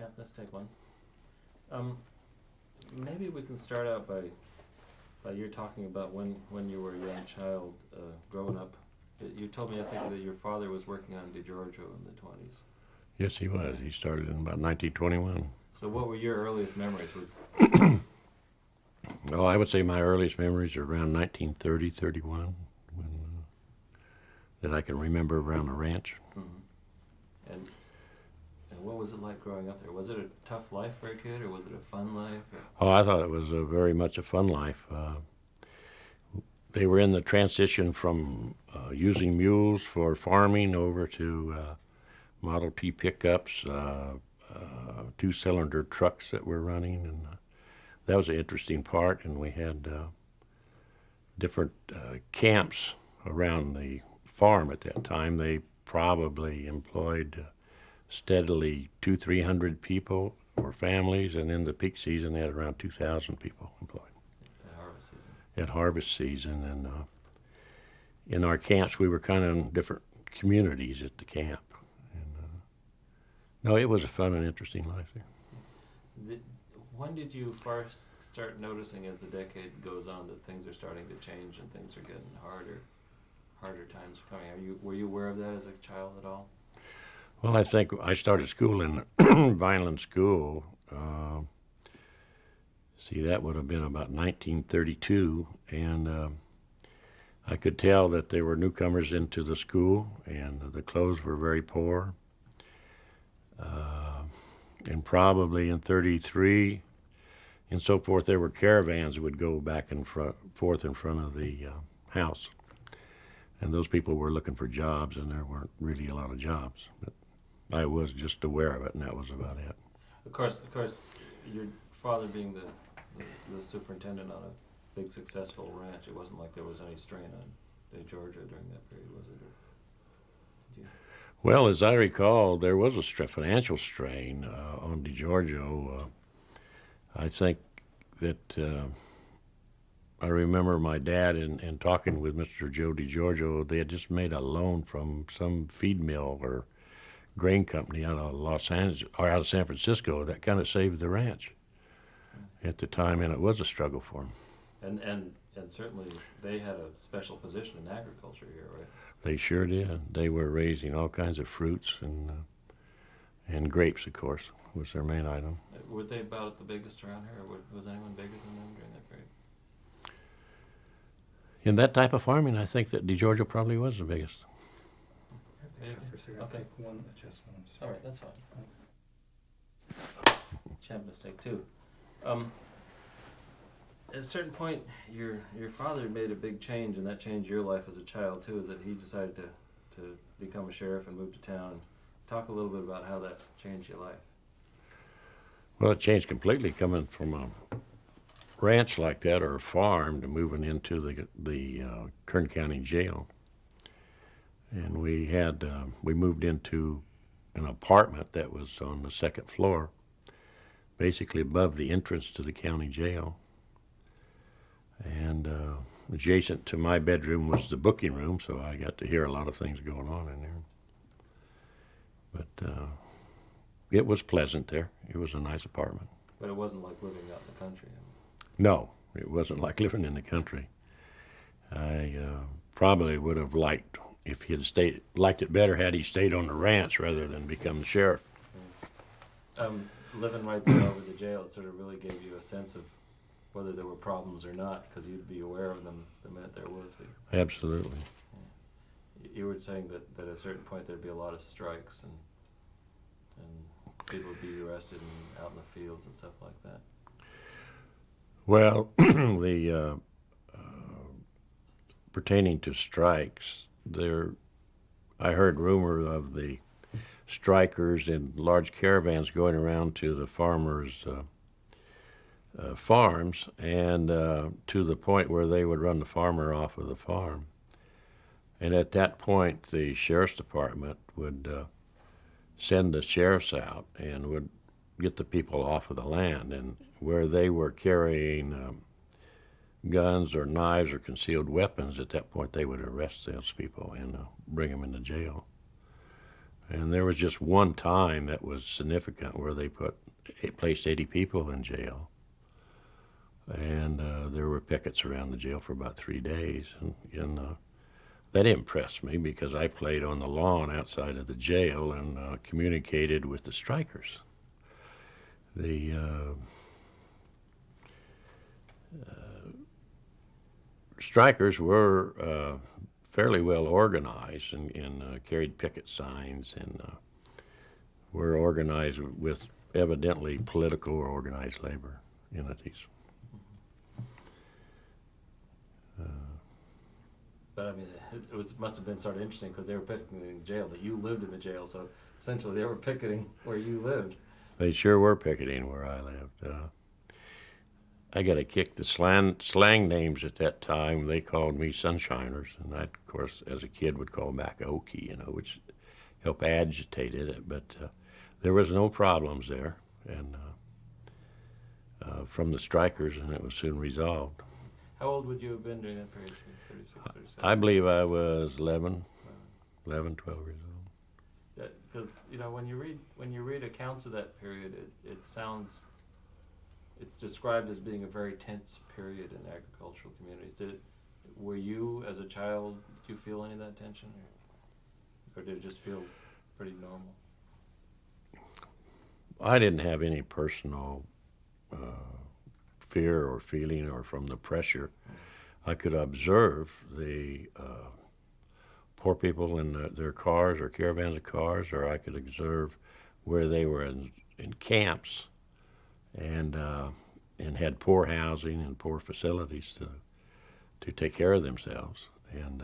Champness, take one. Maybe we can start out by you talking about when you were a young child, growing up. You told me, I think, that your father was working on DiGiorgio in the 20s. Yes, he was. He started in about 1921. So what were your earliest memories with? Oh, I would say my earliest memories are around 1930, 31, when, that I can remember around the ranch. Mm-hmm. And what was it like growing up there? Was it a tough life for a kid, or was it a fun life? Oh, I thought it was very much a fun life. They were in the transition from using mules for farming over to Model T pickups, two-cylinder trucks that were running, and that was an interesting part. And we had different camps around the farm at that time. They probably employed steadily 200-300 people or families, and in the peak season they had around 2,000 people employed. At harvest season, and in our camps we were kind of in different communities at the camp. And no, it was a fun and interesting life there. When did you first start noticing, as the decade goes on, that things are starting to change and things are getting harder times are coming? Were you aware of that as a child at all? Well, I think I started school in Vineland School. That would have been about 1932, and I could tell that there were newcomers into the school, and the clothes were very poor. And probably in 33 and so forth, there were caravans that would go back and forth in front of the house. And those people were looking for jobs, and there weren't really a lot of jobs. But I was just aware of it, and that was about it. Of course, your father being the superintendent on a big successful ranch, it wasn't like there was any strain on DiGiorgio during that period, was it? Did you? Well, as I recall, there was a financial strain on DiGiorgio. I think that I remember my dad and talking with Mr. Joe DiGiorgio. They had just made a loan from some feed mill or grain company out of Los Angeles or out of San Francisco. That kind of saved the ranch at the time, and it was a struggle for them. And certainly they had a special position in agriculture here, right? They sure did. They were raising all kinds of fruits and grapes, of course, was their main item. Were they about the biggest around here, or was anyone bigger than them during that period? In that type of farming, I think that DiGiorgio probably was the biggest. I have to for a second. Okay. Take one adjustment. I'm sorry. All right, that's fine. Champ mistake too. At a certain point, your father made a big change, and that changed your life as a child too. Is that he decided to become a sheriff and move to town? Talk a little bit about how that changed your life. Well, it changed completely coming from a ranch like that or a farm to moving into the Kern County Jail. And we moved into an apartment that was on the second floor, basically above the entrance to the county jail. And adjacent to my bedroom was the booking room, so I got to hear a lot of things going on in there. But it was pleasant there. It was a nice apartment. But it wasn't like living out in the country. No, it wasn't like living in the country. I probably would have liked if he had liked it better had he stayed on the ranch rather than become the sheriff. Living right there over the jail, it sort of really gave you a sense of whether there were problems or not, because you'd be aware of them the minute there was. Absolutely. You were saying that at a certain point there'd be a lot of strikes and people would be arrested and out in the fields and stuff like that. Well, pertaining to strikes, I heard rumor of the strikers in large caravans going around to the farmers' farms, and to the point where they would run the farmer off of the farm. And at that point, the sheriff's department would send the sheriffs out and would get the people off of the land. And where they were carrying guns or knives or concealed weapons, at that point they would arrest those people and bring them into jail. And there was just one time that was significant where they placed 80 people in jail. And there were pickets around the jail for about 3 days. And that impressed me because I played on the lawn outside of the jail and communicated with the strikers. The strikers were fairly well organized and carried picket signs and were organized with evidently political or organized labor entities. But I mean, must have been sort of interesting because they were picketing in jail, but you lived in the jail, so essentially they were picketing where you lived. They sure were picketing where I lived. I got to kick the slang names at that time. They called me Sunshiners, and I, of course, as a kid would call back Okie, which helped agitate it. But there was no problems there, and from the strikers, and it was soon resolved. How old would you have been during that period? 36, 37? I believe I was 11, 12 years old. Because when you read accounts of that period, it sounds, it's described as being a very tense period in agricultural communities. Were you, as a child, did you feel any of that tension, or did it just feel pretty normal? I didn't have any personal fear or feeling or from the pressure. I could observe the poor people in their cars or caravans of cars, or I could observe where they were in camps and had poor housing and poor facilities to take care of themselves. And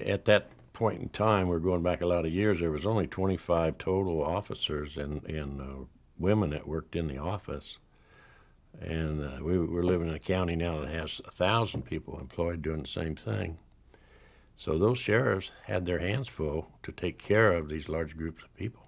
at that point in time, we're going back a lot of years, there was only 25 total officers and women that worked in the office. And we're living in a county now that has 1,000 people employed doing the same thing. So those sheriffs had their hands full to take care of these large groups of people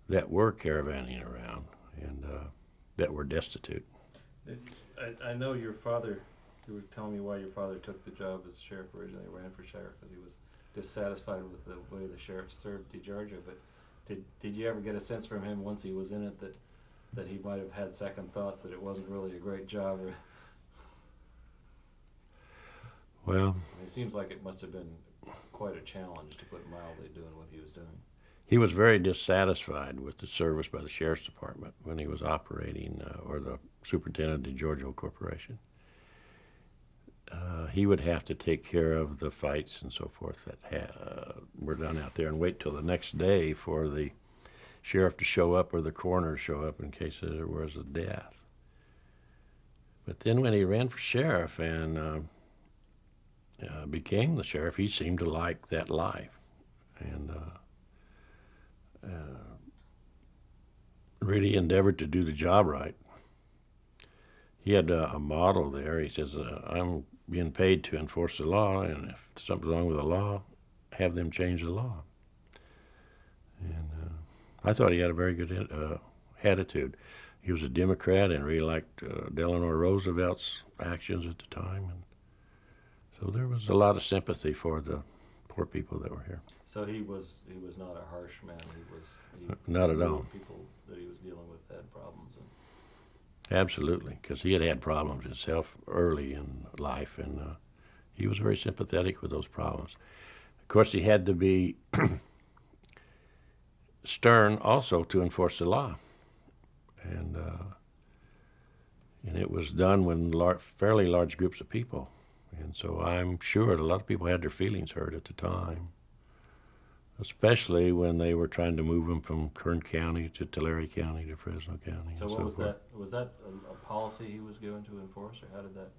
that were caravanning around and that were destitute. I know your father, you were telling me why your father took the job as sheriff originally, ran for sheriff, because he was dissatisfied with the way the sheriff served DeGeorgia. But did you ever get a sense from him once he was in it that he might have had second thoughts that it wasn't really a great job? Or Well, it seems like it must have been quite a challenge, to put it mildly, doing what he was doing. he was very dissatisfied with the service by the sheriff's department when he was operating, or the superintendent of DeGeorgia Corporation. He would have to take care of the fights and so forth that were done out there and wait till the next day for the sheriff to show up or the coroner to show up in case there was a death. But then when he ran for sheriff and became the sheriff, he seemed to like that life and really endeavored to do the job right. He had a motto there. He says, I'm being paid to enforce the law, and if something's wrong with the law, have them change the law. And I thought he had a very good attitude. He was a Democrat and really liked Delano Roosevelt's actions at the time. And so there was a lot of sympathy for the poor people that were here. So he was not a harsh man. He Not at knew all. People that he was dealing with had problems. Absolutely, because he had problems himself early in life, and he was very sympathetic with those problems. Of course, he had to be stern also to enforce the law, and it was done when fairly large groups of people, and so I'm sure a lot of people had their feelings hurt at the time, especially when they were trying to move them from Kern County to Tulare County to Fresno County. So what was that? Was that a policy he was given to enforce, or how did that?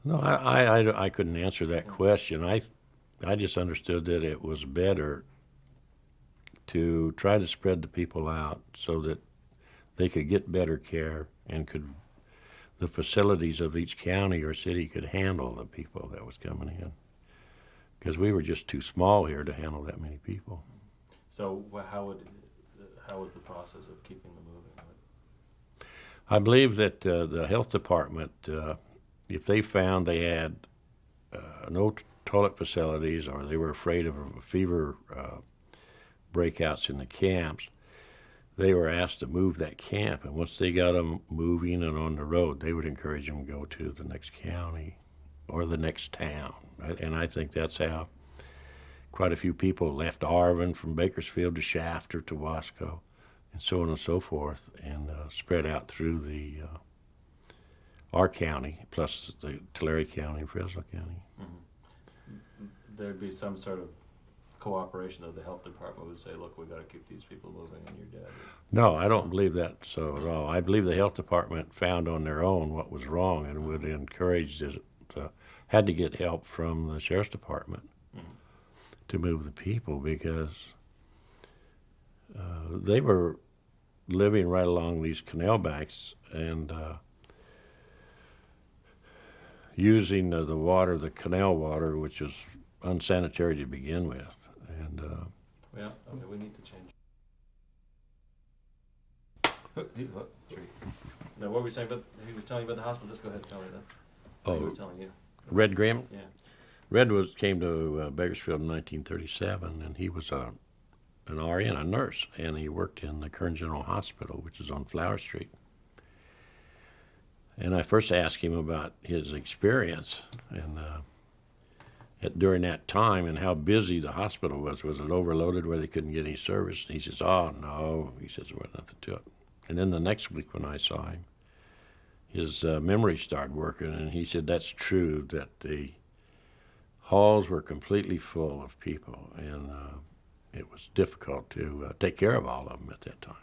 No, I couldn't answer that question. I just understood that it was better to try to spread the people out so that they could get better care and the facilities of each county or city could handle the people that was coming in. Because we were just too small here to handle that many people. So how was the process of keeping them moving? I believe that the health department, if they found they had no toilet facilities, or they were afraid of fever breakouts in the camps, they were asked to move that camp. And once they got them moving and on the road, they would encourage them to go to the next county or the next town. And I think that's how quite a few people left Arvin from Bakersfield to Shafter to Wasco, and so on and so forth, and spread out through our county, plus the Tulare County and Fresno County. Mm-hmm. There'd be some sort of cooperation that the health department would say, look, we've got to keep these people moving, and your dad. No, I don't believe that so at all. I believe the health department found on their own what was wrong and would encourage had to get help from the sheriff's department to move the people, because they were living right along these canal banks and using the water, the canal water, which is unsanitary to begin with. And yeah, okay, we need to change. Now, what were we saying about? He was telling you about the hospital. Just go ahead and tell me that. He was telling you. Red Graham? Yeah. Red came to Bakersfield in 1937, and he was an RN, a nurse, and he worked in the Kern General Hospital, which is on Flower Street. And I first asked him about his experience and during that time and how busy the hospital was. Was it overloaded where they couldn't get any service? And he says, oh, no. He says, there wasn't nothing to it. And then the next week when I saw him, his memory started working, and he said that's true, that the halls were completely full of people, and it was difficult to take care of all of them at that time.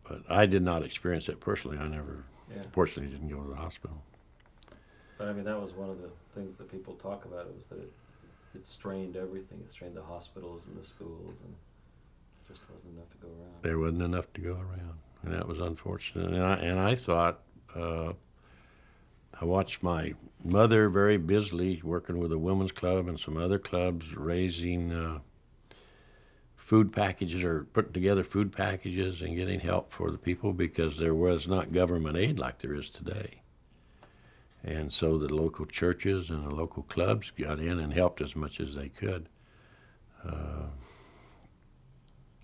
But I did not experience that personally. I never, fortunately, didn't go to the hospital. But I mean, that was one of the things that people talk about. It was that it strained everything. It strained the hospitals and the schools, and it just wasn't enough to go around. There wasn't enough to go around, and that was unfortunate. And I thought, I watched my mother very busily working with a women's club and some other clubs, raising food packages or putting together food packages and getting help for the people, because there was not government aid like there is today. And so the local churches and the local clubs got in and helped as much as they could.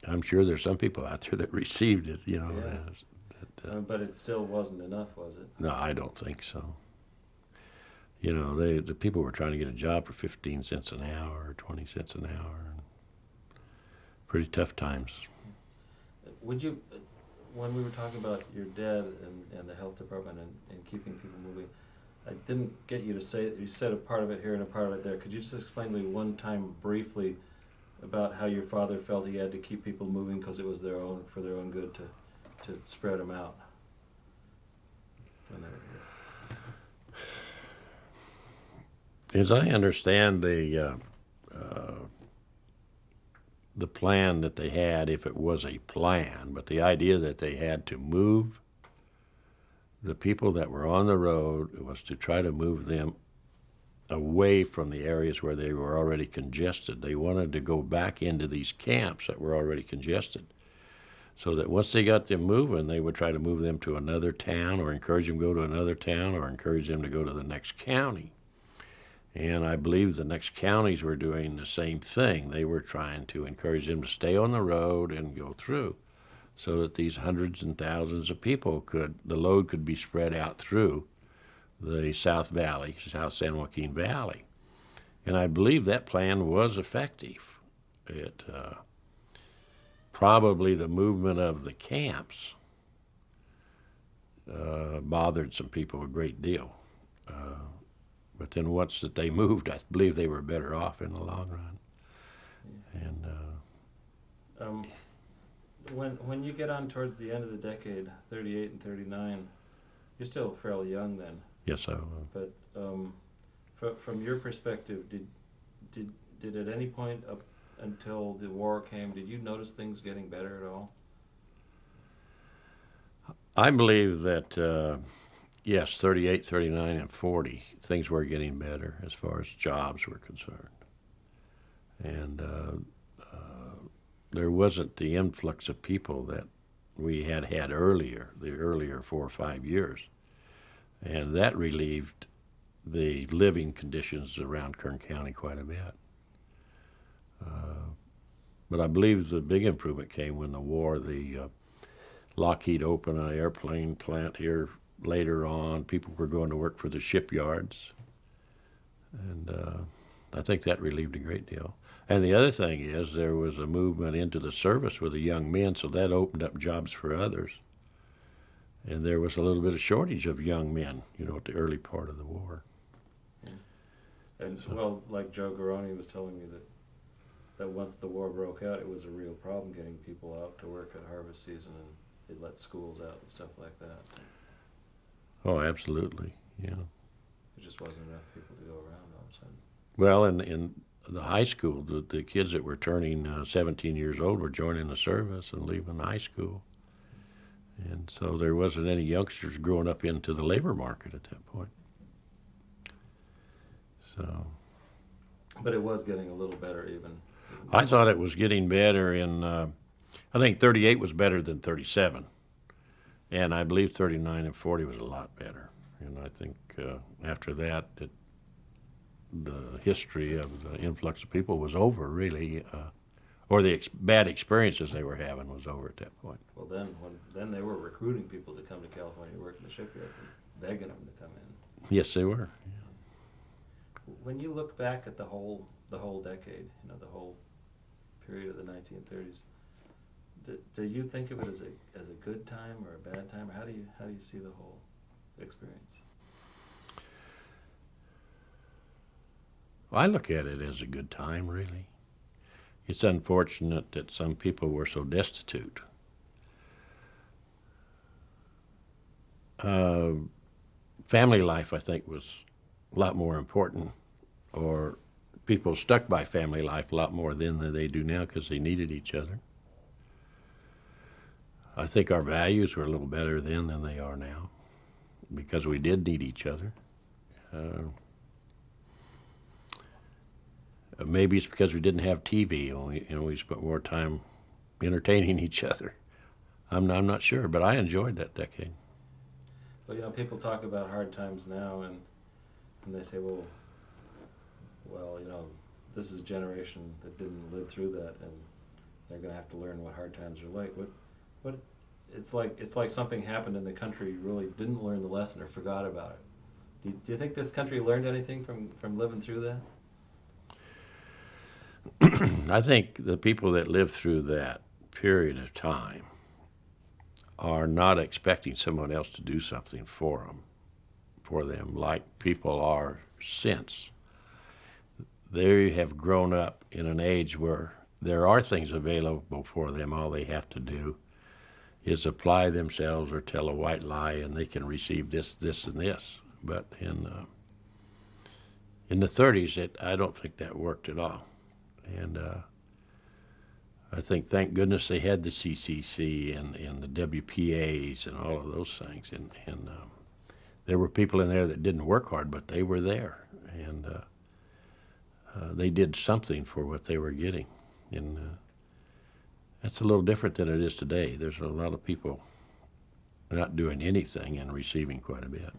I'm sure there's some people out there that received it, you know. Yeah. But it still wasn't enough, was it? No, I don't think so. You know, the people were trying to get a job for 15 cents an hour or 20 cents an hour. Pretty tough times. Would you, when we were talking about your dad and the health department and keeping people moving, I didn't get you to say it. You said a part of it here and a part of it there. Could you just explain to me one time briefly about how your father felt he had to keep people moving because it was for their own good to spread them out when they were here? As I understand the plan that they had, if it was a plan, but the idea that they had to move the people that were on the road was to try to move them away from the areas where they were already congested. They wanted to go back into these camps that were already congested, so that once they got them moving, they would try to move them to another town or encourage them to go to another town or encourage them to go to the next county. And I believe the next counties were doing the same thing. They were trying to encourage them to stay on the road and go through, so that these hundreds and thousands of people the load could be spread out through the South Valley, South San Joaquin Valley. And I believe that plan was effective. It probably the movement of the camps bothered some people a great deal. But then once that they moved, I believe they were better off in the long run. And when you get on towards the end of the decade, 38 and 39, you're still fairly young then. Yes, I was. But from your perspective, did at any point up until the war came, did you notice things getting better at all? I believe that, yes, 38, 39, and 40, things were getting better as far as jobs were concerned. And there wasn't the influx of people that we had earlier, the earlier 4 or 5 years. And that relieved the living conditions around Kern County quite a bit. But I believe the big improvement came when the war. The Lockheed opened an airplane plant here later on. People were going to work for the shipyards, and I think that relieved a great deal. And the other thing is there was a movement into the service with the young men, so that opened up jobs for others. And there was a little bit of shortage of young men, at the early part of the war. And well, like Joe Garoni was telling me that once the war broke out, it was a real problem getting people out to work at harvest season, and they'd let schools out and stuff like that. Oh, absolutely, yeah. There just wasn't enough people to go around all of a sudden. Well, in the high school, the kids that were turning 17 years old were joining the service and leaving high school. And so there wasn't any youngsters growing up into the labor market at that point. So But it was getting a little better even. I thought it was getting better I think 38 was better than 37. And I believe 39 and 40 was a lot better. And I think after that, the history of the influx of people was over, really. Or the bad experiences they were having was over at that point. Well, then they were recruiting people to come to California to work in the shipyard and begging them to come in. Yes, they were. Yeah. When you look back at the whole decade, the whole period of the 1930s, do you think of it as a good time or a bad time, or how do you see the whole experience? Well, I look at it as a good time, really. It's unfortunate that some people were so destitute. Family life, I think, was a lot more important, or people stuck by family life a lot more then than they do now because they needed each other. I think our values were a little better then than they are now because we did need each other. Maybe it's because we didn't have TV and we spent more time entertaining each other. I'm not sure, but I enjoyed that decade. Well, people talk about hard times now, and they say, well, this is a generation that didn't live through that, and they're going to have to learn what hard times are like. What? It's like something happened in the country really didn't learn the lesson or forgot about it. Do you think this country learned anything from living through that? I think the people that lived through that period of time are not expecting someone else to do something for them like people are since. They have grown up in an age where there are things available for them. All they have to do is apply themselves or tell a white lie, and they can receive this, this, and this. But in the 30s, I don't think that worked at all. And I think, thank goodness, they had the CCC and the WPAs and all of those things. And there were people in there that didn't work hard, but they were there. And they did something for what they were getting. And that's a little different than it is today. There's a lot of people not doing anything and receiving quite a bit.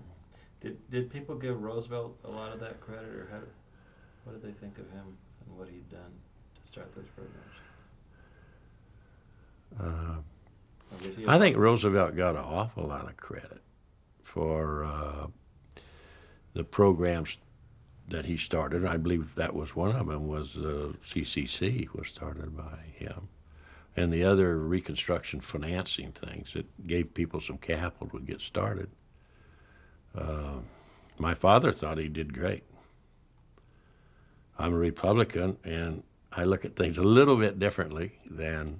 Did people give Roosevelt a lot of that credit, or what did they think of him and what he'd done to start those programs? I think Roosevelt got an awful lot of credit for the programs that he started. I believe that was one of them, was CCC was started by him. And the other Reconstruction financing things that gave people some capital to get started. My father thought he did great. I'm a Republican, and I look at things a little bit differently than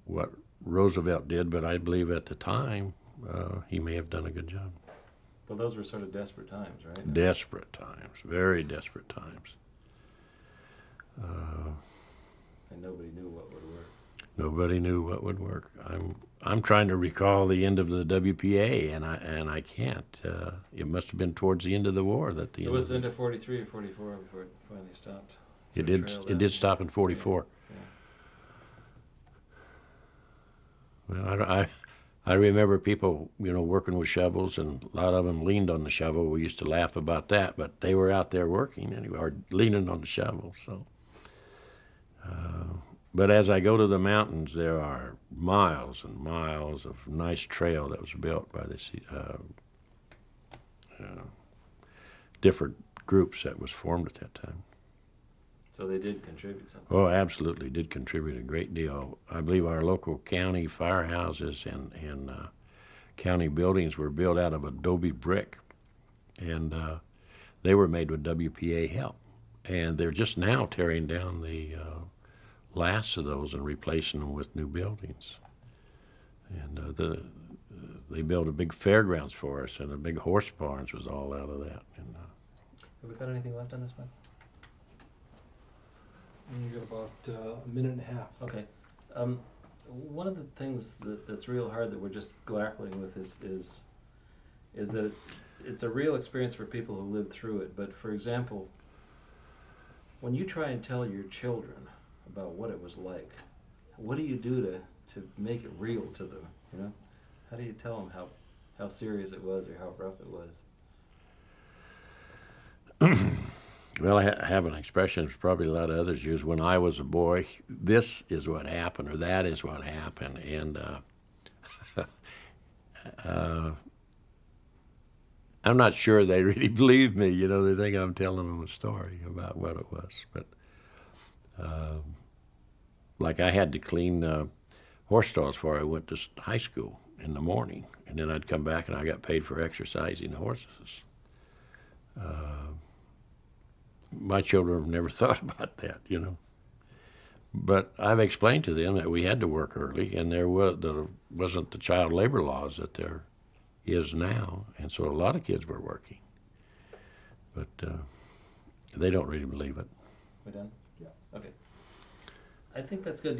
what Roosevelt did, but I believe at the time he may have done a good job. Well, those were sort of desperate times, right? Desperate times, very desperate times. And nobody knew what would work. Nobody knew what would work. I'm trying to recall the end of the WPA, and I can't. It must have been towards the end of the war that the it was into 43 or 44 before it finally stopped. It did stop in 44. Yeah. Well, I remember people, working with shovels, and a lot of them leaned on the shovel. We used to laugh about that, but they were out there working anyway, or leaning on the shovel. So, but as I go to the mountains, there are miles and miles of nice trail that was built by this different groups that was formed at that time. So they did contribute something. Oh, absolutely, did contribute a great deal. I believe our local county firehouses and county buildings were built out of adobe brick, and they were made with WPA help. And they're just now tearing down the last of those and replacing them with new buildings. And they built a big fairgrounds for us, and a big horse barns was all out of that. And, Have we got anything left on this one? You got about a minute and a half. Okay. One of the things that's real hard that we're just grappling with is that it's a real experience for people who lived through it. But for example, when you try and tell your children about what it was like, what do you do to make it real to them? How do you tell them how serious it was or how rough it was? Well, I have an expression that probably a lot of others use. When I was a boy, this is what happened, or that is what happened. And I'm not sure they really believe me. They think I'm telling them a story about what it was. But like I had to clean horse stalls before I went to high school in the morning. And then I'd come back and I got paid for exercising the horses. My children have never thought about that, But I've explained to them that we had to work early, and there wasn't the child labor laws that there is now, and so a lot of kids were working. But they don't really believe it. We done? Yeah. Okay. I think that's good.